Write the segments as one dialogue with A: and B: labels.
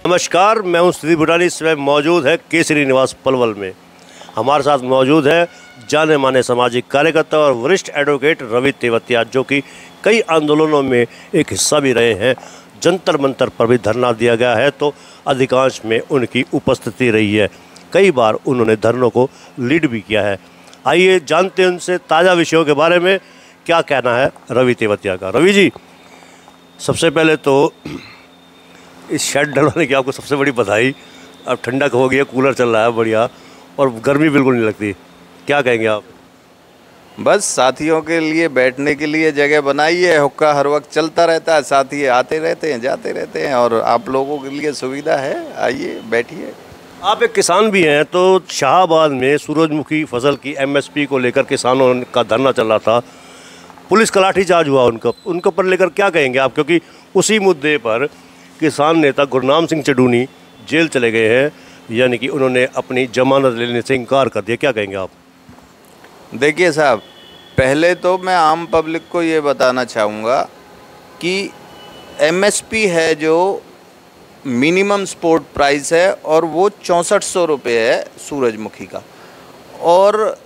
A: नमस्कार, मैं हूं सुधीर भूटानी। इस समय मौजूद है केसरी निवास पलवल में। हमारे साथ मौजूद है जाने माने सामाजिक कार्यकर्ता और वरिष्ठ एडवोकेट रवि तेवतिया, जो कि कई आंदोलनों में एक हिस्सा भी रहे हैं। जंतर मंतर पर भी धरना दिया गया है तो अधिकांश में उनकी उपस्थिति रही है। कई बार उन्होंने धरनों को लीड भी किया है। आइए जानते हैं उनसे ताज़ा विषयों के बारे में क्या कहना है रवि तेवतिया का। रवि जी, सबसे पहले तो इस शेड डलवाने की आपको सबसे बड़ी बधाई। अब ठंडक हो गई है, कूलर चल रहा है बढ़िया, और गर्मी बिल्कुल नहीं लगती। क्या कहेंगे आप?
B: बस साथियों के लिए बैठने के लिए जगह बनाई है। हुक्का हर वक्त चलता रहता है, साथी आते रहते हैं जाते रहते हैं, और आप लोगों के लिए सुविधा है। आइए बैठिए।
A: आप एक किसान भी हैं, तो शाहबाद में सूरजमुखी फसल की MSP को लेकर किसानों का धरना चल रहा था। पुलिस का लाठीचार्ज हुआ उनके पर लेकर क्या कहेंगे आप? क्योंकि उसी मुद्दे पर किसान नेता गुरनाम सिंह चडूनी जेल चले गए हैं, यानी कि उन्होंने अपनी जमानत लेने से इनकार कर दिया। क्या कहेंगे आप?
B: देखिए साहब, पहले तो मैं आम पब्लिक को ये बताना चाहूँगा कि MSP है जो मिनिमम सपोर्ट प्राइस है, और वो 6400 रुपये है सूरजमुखी का, और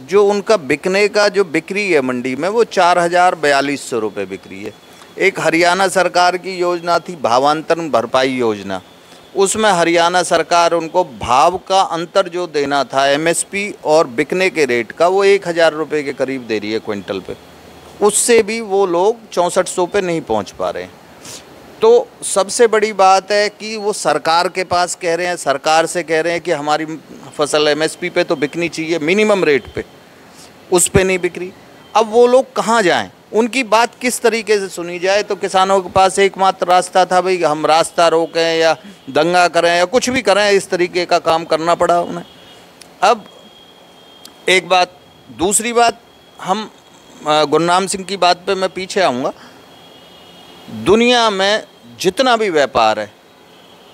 B: जो उनका बिकने का जो बिक्री है मंडी में वो 4042 रुपये बिक्री है। एक हरियाणा सरकार की योजना थी भावांतरण भरपाई योजना, उसमें हरियाणा सरकार उनको भाव का अंतर जो देना था MSP और बिकने के रेट का, वो 1000 रुपये के करीब दे रही है क्विंटल पे। उससे भी वो लोग 6400 पे नहीं पहुंच पा रहे हैं। तो सबसे बड़ी बात है कि वो सरकार के पास कह रहे हैं, सरकार से कह रहे हैं कि हमारी फसल MSP पे तो बिकनी चाहिए, मिनिमम रेट पे, उस पे नहीं बिक रही। अब वो लोग कहाँ जाएं? उनकी बात किस तरीके से सुनी जाए? तो किसानों के पास एकमात्र रास्ता था, भाई हम रास्ता रोकें या दंगा करें या कुछ भी करें, इस तरीके का काम करना पड़ा उन्हें। अब एक बात, दूसरी बात, हम गुरनाम सिंह की बात पे मैं पीछे आऊँगा। दुनिया में जितना भी व्यापार है,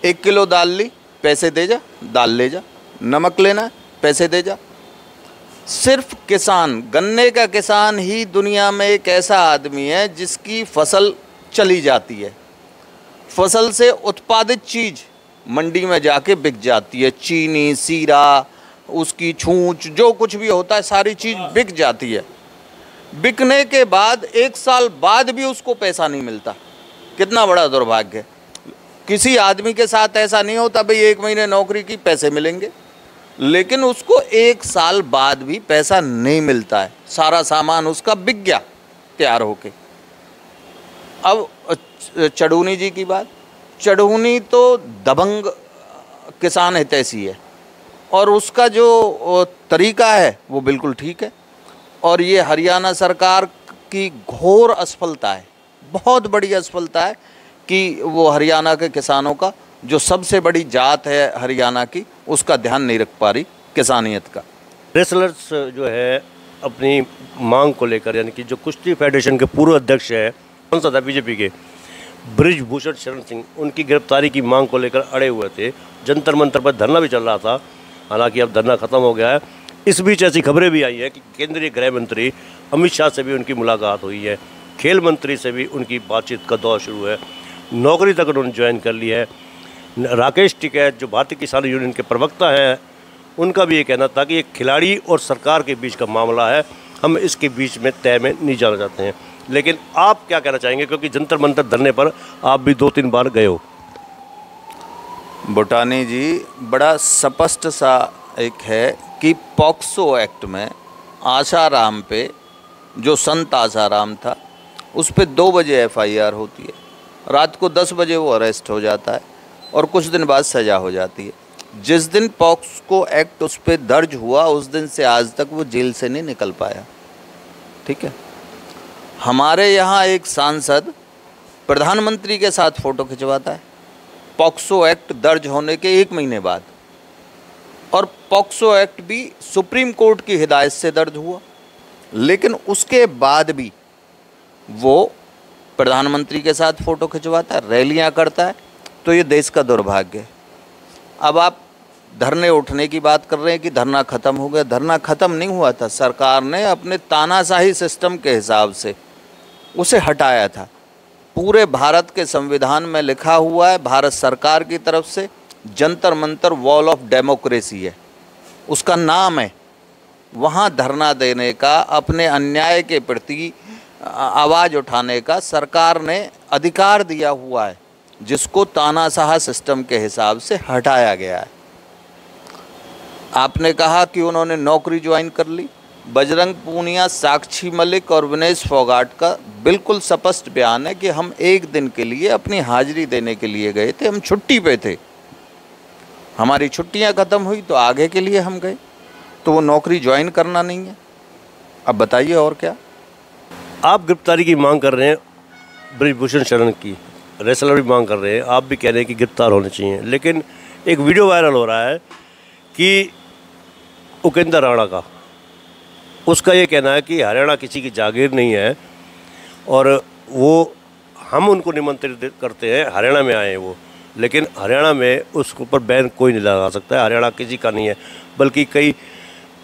B: 1 किलो दाल ली, पैसे दे जा, दाल ले जा। नमक लेना है, पैसे दे जा। सिर्फ किसान, गन्ने का किसान ही दुनिया में एक ऐसा आदमी है जिसकी फसल चली जाती है, फसल से उत्पादित चीज़ मंडी में जाके बिक जाती है। चीनी, सीरा, उसकी छूंछ, जो कुछ भी होता है सारी चीज़ बिक जाती है। बिकने के बाद 1 साल बाद भी उसको पैसा नहीं मिलता। कितना बड़ा दुर्भाग्य है। किसी आदमी के साथ ऐसा नहीं होता, भाई 1 महीने नौकरी की पैसे मिलेंगे, लेकिन उसको 1 साल बाद भी पैसा नहीं मिलता है। सारा सामान उसका बिक गया तैयार होके। अब चडूनी जी की बात, चडूनी तो दबंग किसान हितैषी है, और उसका जो तरीका है वो बिल्कुल ठीक है। और ये हरियाणा सरकार की घोर असफलता है, बहुत बड़ी असफलता है कि वो हरियाणा के किसानों का, जो सबसे बड़ी जात है हरियाणा की, उसका ध्यान नहीं रख पा रही किसानियत का।
A: रेसलर्स जो है अपनी मांग को लेकर, यानी कि जो कुश्ती फेडरेशन के पूर्व अध्यक्ष है, सांसद है बीजेपी के बृजभूषण शरण सिंह, उनकी गिरफ्तारी की मांग को लेकर अड़े हुए थे। जंतर मंतर पर धरना भी चल रहा था, हालांकि अब धरना खत्म हो गया है। इस बीच ऐसी खबरें भी आई है कि केंद्रीय गृह मंत्री अमित शाह से भी उनकी मुलाकात हुई है, खेल मंत्री से भी उनकी बातचीत का दौर शुरू है, नौकरी तक उन्होंने ज्वाइन कर ली है। राकेश टिकैत जो भारतीय किसान यूनियन के प्रवक्ता हैं, उनका भी ये कहना था कि ये खिलाड़ी और सरकार के बीच का मामला है, हम इसके बीच में तय में नहीं जाना चाहते हैं। लेकिन आप क्या कहना चाहेंगे, क्योंकि जंतर मंतर धरने पर आप भी 2-3 बार गए हो?
B: भूटानी जी, बड़ा स्पष्ट सा एक है कि पॉक्सो एक्ट में आसाराम पे, जो संत आसाराम था, उस पे 2 बजे FIR होती है, रात को 10 बजे वो अरेस्ट हो जाता है, और कुछ दिन बाद सज़ा हो जाती है। जिस दिन पॉक्सो एक्ट उस पर दर्ज हुआ, उस दिन से आज तक वो जेल से नहीं निकल पाया। ठीक है। हमारे यहाँ एक सांसद प्रधानमंत्री के साथ फ़ोटो खिंचवाता है पॉक्सो एक्ट दर्ज होने के 1 महीने बाद, और पॉक्सो एक्ट भी सुप्रीम कोर्ट की हिदायत से दर्ज हुआ, लेकिन उसके बाद भी वो प्रधानमंत्री के साथ फ़ोटो खिंचवाता है, रैलियां करता है। तो ये देश का दुर्भाग्य है। अब आप धरने उठने की बात कर रहे हैं कि धरना ख़त्म हो गया। धरना ख़त्म नहीं हुआ था, सरकार ने अपने तानाशाही सिस्टम के हिसाब से उसे हटाया था। पूरे भारत के संविधान में लिखा हुआ है, भारत सरकार की तरफ से Jantar Mantar wall of democracy है, उसका नाम है। वहाँ धरना देने का, अपने अन्याय के प्रति आवाज़ उठाने का सरकार ने अधिकार दिया हुआ है, जिसको तानाशाह सिस्टम के हिसाब से हटाया गया है। आपने कहा कि उन्होंने नौकरी ज्वाइन कर ली। बजरंग पूनिया, साक्षी मलिक और विनेश फोगाट का बिल्कुल स्पष्ट बयान है कि हम एक दिन के लिए अपनी हाजिरी देने के लिए गए थे, हम छुट्टी पे थे, हमारी छुट्टियां ख़त्म हुई तो आगे के लिए हम गए, तो वो नौकरी ज्वाइन करना नहीं है। अब बताइए और क्या।
A: आप गिरफ्तारी की मांग कर रहे हैं, बृजभूषण शरण की, रेसलर भी मांग कर रहे हैं, आप भी कह रहे हैं कि गिरफ्तार होने चाहिए, लेकिन एक वीडियो वायरल हो रहा है कि उपेंद्र राणा का, उसका ये कहना है कि हरियाणा किसी की जागीर नहीं है और वो हम उनको निमंत्रित करते हैं, हरियाणा में आए हैं वो, लेकिन हरियाणा में उसके ऊपर बैन कोई नहीं लगा सकता है, हरियाणा किसी का नहीं है, बल्कि कई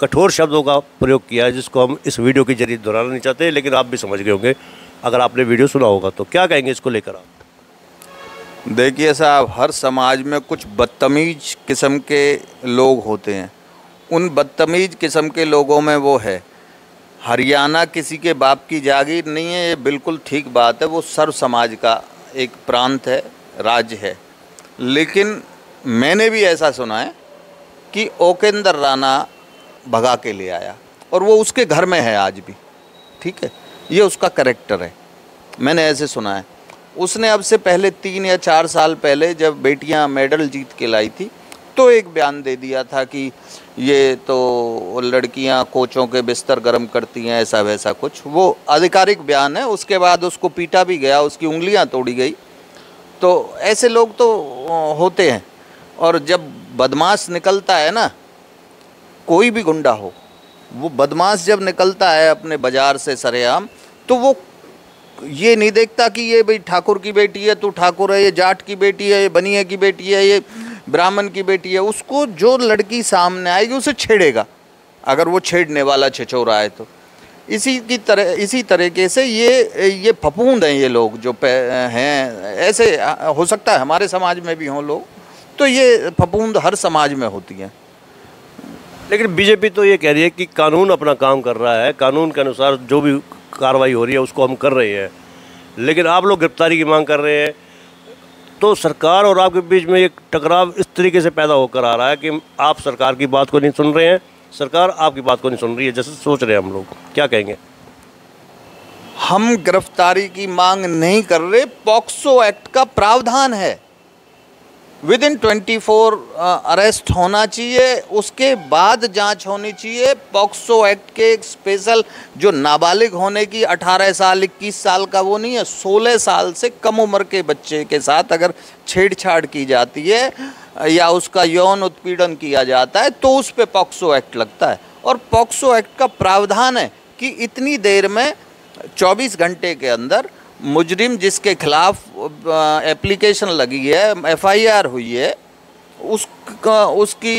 A: कठोर शब्दों का प्रयोग किया है जिसको हम इस वीडियो के जरिए दोहराना नहीं चाहते, लेकिन आप भी समझ गए होंगे अगर आपने वीडियो सुना होगा। तो क्या कहेंगे इसको लेकर आप?
B: देखिए साहब, हर समाज में कुछ बदतमीज किस्म के लोग होते हैं, उन बदतमीज किस्म के लोगों में वो है। हरियाणा किसी के बाप की जागीर नहीं है, ये बिल्कुल ठीक बात है, वो सर्व समाज का एक प्रांत है, राज्य है। लेकिन मैंने भी ऐसा सुना है कि उपेंद्र राणा भगा के ले आया और वो उसके घर में है आज भी, ठीक है, ये उसका कैरेक्टर है, मैंने ऐसे सुना है। उसने अब से पहले 3 या 4 साल पहले जब बेटियां मेडल जीत के लाई थी तो एक बयान दे दिया था कि ये तो लड़कियां कोचों के बिस्तर गर्म करती हैं, ऐसा वैसा कुछ, वो आधिकारिक बयान है। उसके बाद उसको पीटा भी गया, उसकी उंगलियां तोड़ी गई। तो ऐसे लोग तो होते हैं। और जब बदमाश निकलता है ना, कोई भी गुंडा हो, वो बदमाश जब निकलता है अपने बाज़ार से सरेआम, तो वो ये नहीं देखता कि ये भाई ठाकुर की बेटी है, तू ठाकुर है, ये जाट की बेटी है, ये बनिया की बेटी है, ये ब्राह्मण की बेटी है। उसको जो लड़की सामने आएगी उसे छेड़ेगा, अगर वो छेड़ने वाला छिछोरा है तो। इसी तरीके से ये फफूंद हैं ये लोग जो हैं। ऐसे हो सकता है हमारे समाज में भी हों लोग, तो ये फफूंद हर समाज में होती हैं।
A: लेकिन बीजेपी तो ये कह रही है कि कानून अपना काम कर रहा है, कानून के अनुसार जो भी कार्रवाई हो रही है उसको हम कर रहे हैं, लेकिन आप लोग गिरफ्तारी की मांग कर रहे हैं। तो सरकार और आपके बीच में एक टकराव इस तरीके से पैदा होकर आ रहा है कि आप सरकार की बात को नहीं सुन रहे हैं, सरकार आपकी बात को नहीं सुन रही है, जैसे सोच रहे हैं हम लोग। क्या कहेंगे?
B: हम गिरफ्तारी की मांग नहीं कर रहे, पॉक्सो एक्ट का प्रावधान है, विदिन 24 अरेस्ट होना चाहिए, उसके बाद जांच होनी चाहिए। पॉक्सो एक्ट के एक स्पेशल जो नाबालिग होने की 18 साल 21 साल का वो नहीं है, 16 साल से कम उम्र के बच्चे के साथ अगर छेड़छाड़ की जाती है या उसका यौन उत्पीड़न किया जाता है तो उस पर पॉक्सो एक्ट लगता है। और पॉक्सो एक्ट का प्रावधान है कि इतनी देर में 24 घंटे के अंदर मुजरिम जिसके खिलाफ एप्लीकेशन लगी है, FIR हुई है, उसकी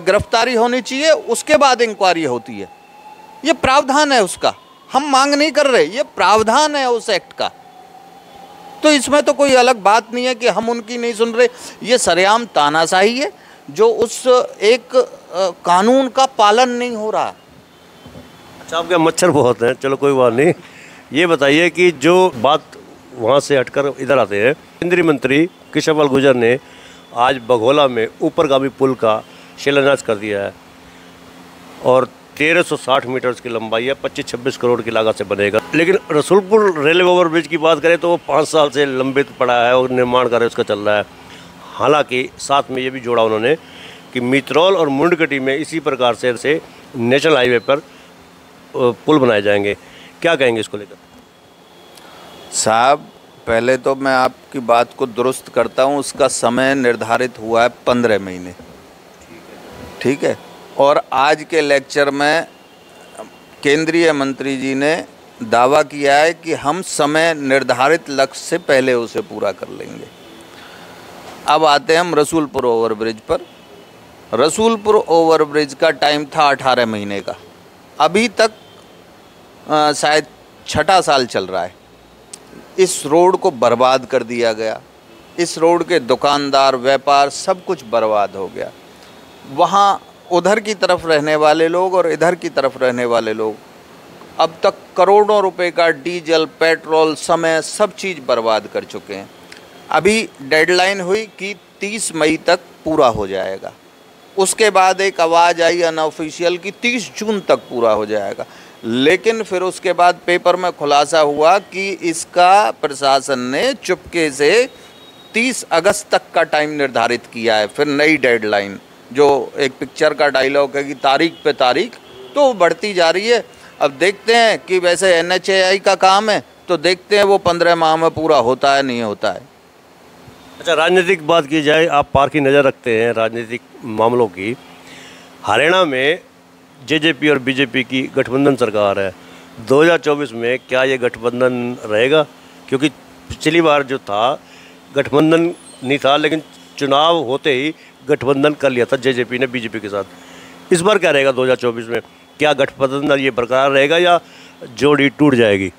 B: गिरफ्तारी होनी चाहिए, उसके बाद इंक्वायरी होती है। ये प्रावधान है उसका, हम मांग नहीं कर रहे, ये प्रावधान है उस एक्ट का। तो इसमें तो कोई अलग बात नहीं है कि हम उनकी नहीं सुन रहे। ये सरेआम तानाशाही है जो उस एक कानून का पालन नहीं हो रहा।
A: अच्छा, आपके मच्छर बहुत हैं, चलो कोई बात नहीं। ये बताइए कि जो बात वहाँ से हटकर इधर आते हैं, केंद्रीय मंत्री कृष्णपाल गुर्जर ने आज बघोला में ऊपरगामी पुल का शिलान्यास कर दिया है और 1360 मीटर की लंबाई है, 25-26 करोड़ की लागत से बनेगा। लेकिन रसूलपुर रेलवे ओवरब्रिज की बात करें तो वो 5 साल से लंबित पड़ा है और निर्माण कार्य उसका चल रहा है। हालांकि साथ में ये भी जोड़ा उन्होंने कि मित्रौल और मुंडकटी में इसी प्रकार से नेशनल हाईवे पर पुल बनाए जाएंगे। क्या कहेंगे इसको लेकर?
B: साहब, पहले तो मैं आपकी बात को दुरुस्त करता हूँ, उसका समय निर्धारित हुआ है 15 महीने, ठीक है। और आज के लेक्चर में केंद्रीय मंत्री जी ने दावा किया है कि हम समय निर्धारित लक्ष्य से पहले उसे पूरा कर लेंगे। अब आते हैं हम रसूलपुर ओवरब्रिज पर। रसूलपुर ओवरब्रिज का टाइम था 18 महीने का, अभी तक शायद 6ठा साल चल रहा है। इस रोड को बर्बाद कर दिया गया। इस रोड के दुकानदार, व्यापार, सब कुछ बर्बाद हो गया। वहाँ उधर की तरफ रहने वाले लोग और इधर की तरफ रहने वाले लोग अब तक करोड़ों रुपए का डीजल, पेट्रोल, समय, सब चीज़ बर्बाद कर चुके हैं। अभी डेडलाइन हुई कि 30 मई तक पूरा हो जाएगा। उसके बाद एक आवाज़ आई अनऑफिशियल कि 30 जून तक पूरा हो जाएगा। लेकिन फिर उसके बाद पेपर में खुलासा हुआ कि इसका प्रशासन ने चुपके से 30 अगस्त तक का टाइम निर्धारित किया है। फिर नई डेडलाइन, जो एक पिक्चर का डायलॉग है कि तारीख पे तारीख तो बढ़ती जा रही है। अब देखते हैं कि वैसे NHAI का काम है, तो देखते हैं वो 15 माह में पूरा होता है नहीं होता है।
A: अच्छा, राजनीतिक बात की जाए, आप पार की नज़र रखते हैं राजनीतिक मामलों की। हरियाणा में JJP और BJP की गठबंधन सरकार है। 2024 में क्या ये गठबंधन रहेगा? क्योंकि पिछली बार जो था गठबंधन नहीं था, लेकिन चुनाव होते ही गठबंधन कर लिया था JJP ने BJP के साथ। इस बार क्या रहेगा 2024 में? क्या गठबंधन ये बरकरार रहेगा या जोड़ी टूट जाएगी?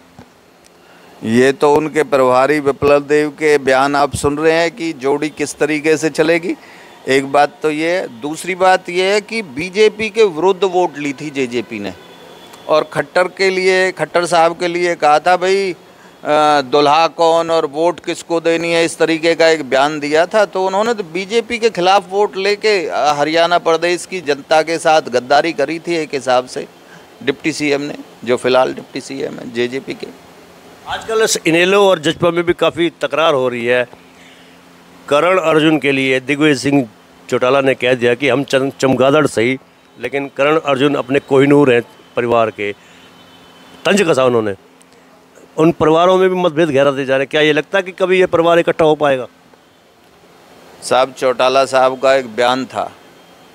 B: ये तो उनके प्रभारी विप्लव देव के बयान आप सुन रहे हैं कि जोड़ी किस तरीके से चलेगी। एक बात तो ये है। दूसरी बात ये है कि BJP के विरुद्ध वोट ली थी JJP ने, और खट्टर साहब के लिए कहा था भाई दुल्हा कौन और वोट किसको देनी है, इस तरीके का एक बयान दिया था। तो उन्होंने तो BJP के खिलाफ वोट लेके हरियाणा प्रदेश की जनता के साथ गद्दारी करी थी एक हिसाब से डिप्टी CM ने, जो फिलहाल डिप्टी CM है JJP के।
A: आजकल इनेलो और जजपा में भी काफ़ी तकरार हो रही है। करण अर्जुन के लिए दिग्विजय सिंह चौटाला ने कह दिया कि हम चमगादड़ सही, लेकिन करण अर्जुन अपने कोहिनूर हैं परिवार के, तंज कसा उन्होंने। उन परिवारों में भी मतभेद गहराते जा रहे हैं। क्या ये लगता है कि कभी ये परिवार इकट्ठा हो पाएगा?
B: साहब, चौटाला साहब का एक बयान था,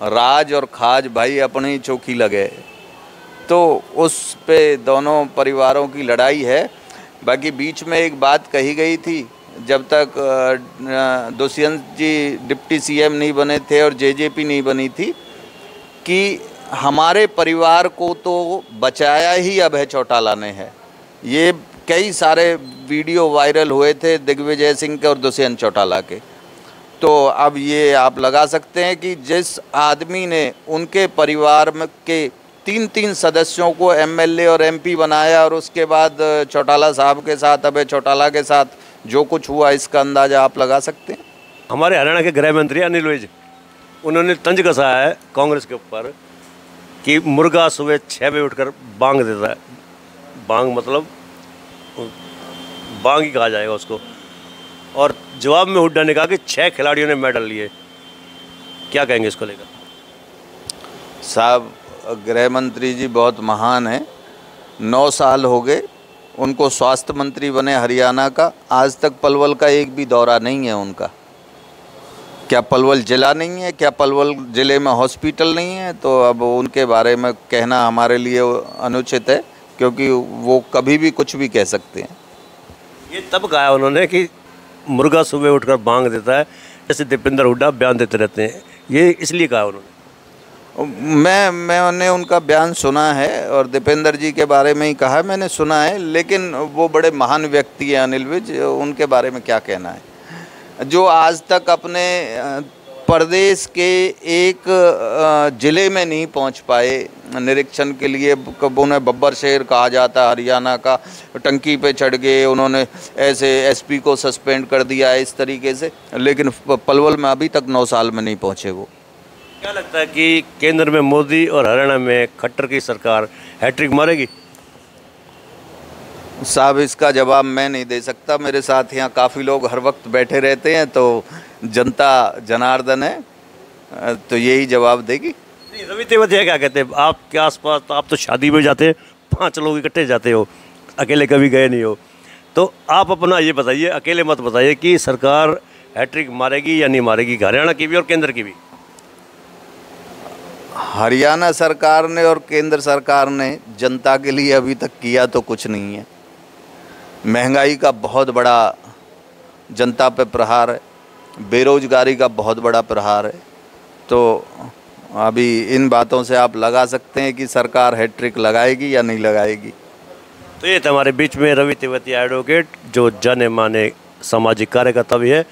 B: राज और खाज भाई अपनी ही चौकी लगे, तो उस पे दोनों परिवारों की लड़ाई है। बाकी बीच में एक बात कही गई थी, जब तक दुष्यंत जी डिप्टी CM नहीं बने थे और JJP नहीं बनी थी, कि हमारे परिवार को तो बचाया ही अभय चौटाला ने है। ये कई सारे वीडियो वायरल हुए थे दिग्विजय सिंह के और दुष्यंत चौटाला के। तो अब ये आप लगा सकते हैं कि जिस आदमी ने उनके परिवार में के 3 सदस्यों को MLA और MP बनाया, और उसके बाद चौटाला साहब के साथ, अभय चौटाला के साथ जो कुछ हुआ, इसका अंदाज़ा आप लगा सकते हैं।
A: हमारे हरियाणा के गृह मंत्री अनिल विज, उन्होंने तंज कसा है कांग्रेस के ऊपर कि मुर्गा सुबह 6 बजे उठकर बांग देता है। बांग मतलब बांग ही कहा जाएगा उसको। और जवाब में हुड्डा ने कहा कि 6 खिलाड़ियों ने मेडल लिए। क्या कहेंगे इसको लेकर?
B: साहब, गृह मंत्री जी बहुत महान हैं। 9 साल हो गए उनको स्वास्थ्य मंत्री बने हरियाणा का, आज तक पलवल का एक भी दौरा नहीं है उनका। क्या पलवल जिला नहीं है? क्या पलवल ज़िले में हॉस्पिटल नहीं है? तो अब उनके बारे में कहना हमारे लिए अनुचित है, क्योंकि वो कभी भी कुछ भी कह सकते हैं।
A: ये तब कहा उन्होंने कि मुर्गा सुबह उठकर बांग देता है, जैसे दीपेंद्र हुड्डा बयान देते रहते हैं, ये इसलिए कहा उन्होंने।
B: मैंने उनका बयान सुना है और दीपेंद्र जी के बारे में ही कहा, मैंने सुना है। लेकिन वो बड़े महान व्यक्ति हैं अनिल विज, उनके बारे में क्या कहना है। जो आज तक अपने प्रदेश के एक ज़िले में नहीं पहुंच पाए निरीक्षण के लिए। कब उन्हें बब्बर शहर कहा जाता हरियाणा का, टंकी पे चढ़ गए, उन्होंने ऐसे SP को सस्पेंड कर दिया है इस तरीके से, लेकिन पलवल में अभी तक 9 साल में नहीं पहुंचे वो।
A: क्या लगता है कि केंद्र में मोदी और हरियाणा में खट्टर की सरकार हैट्रिक मारेगी?
B: साहब, इसका जवाब मैं नहीं दे सकता। मेरे साथ यहाँ काफ़ी लोग हर वक्त बैठे रहते हैं, तो जनता जनार्दन है, तो यही जवाब देगी।
A: नहीं, रवि तेवतिया क्या कहते हैं आपके आसपास? तो आप तो शादी में जाते हैं, 5 लोग इकट्ठे जाते हो, अकेले कभी गए नहीं हो, तो आप अपना ये बताइए, अकेले मत बताइए कि सरकार हैट्रिक मारेगी या नहीं मारेगी, हरियाणा की भी और केंद्र की भी।
B: हरियाणा सरकार ने और केंद्र सरकार ने जनता के लिए अभी तक किया तो कुछ नहीं है। महंगाई का बहुत बड़ा जनता पे प्रहार है, बेरोजगारी का बहुत बड़ा प्रहार है। तो अभी इन बातों से आप लगा सकते हैं कि सरकार हैट्रिक लगाएगी या नहीं लगाएगी।
A: तो तो ये थे हमारे बीच में रवि तेवतिया एडवोकेट, जो जाने माने सामाजिक कार्यकर्ता भी है।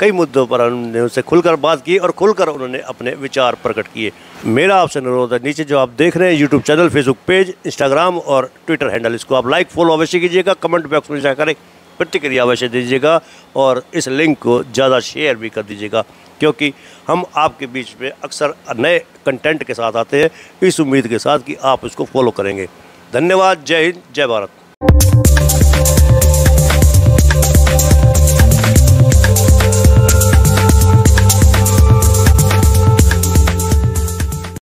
A: कई मुद्दों पर हमने उनसे खुलकर बात की और खुलकर उन्होंने अपने विचार प्रकट किए। मेरा आपसे अनुरोध है, नीचे जो आप देख रहे हैं YouTube channel, Facebook page, Instagram और ट्विटर हैंडल, इसको आप लाइक फॉलो अवश्य कीजिएगा, कमेंट बॉक्स में जाकर प्रतिक्रिया अवश्य दीजिएगा और इस लिंक को ज़्यादा शेयर भी कर दीजिएगा, क्योंकि हम आपके बीच में अक्सर नए कंटेंट के साथ आते हैं, इस उम्मीद के साथ कि आप इसको फॉलो करेंगे। धन्यवाद। जय हिंद, जय भारत।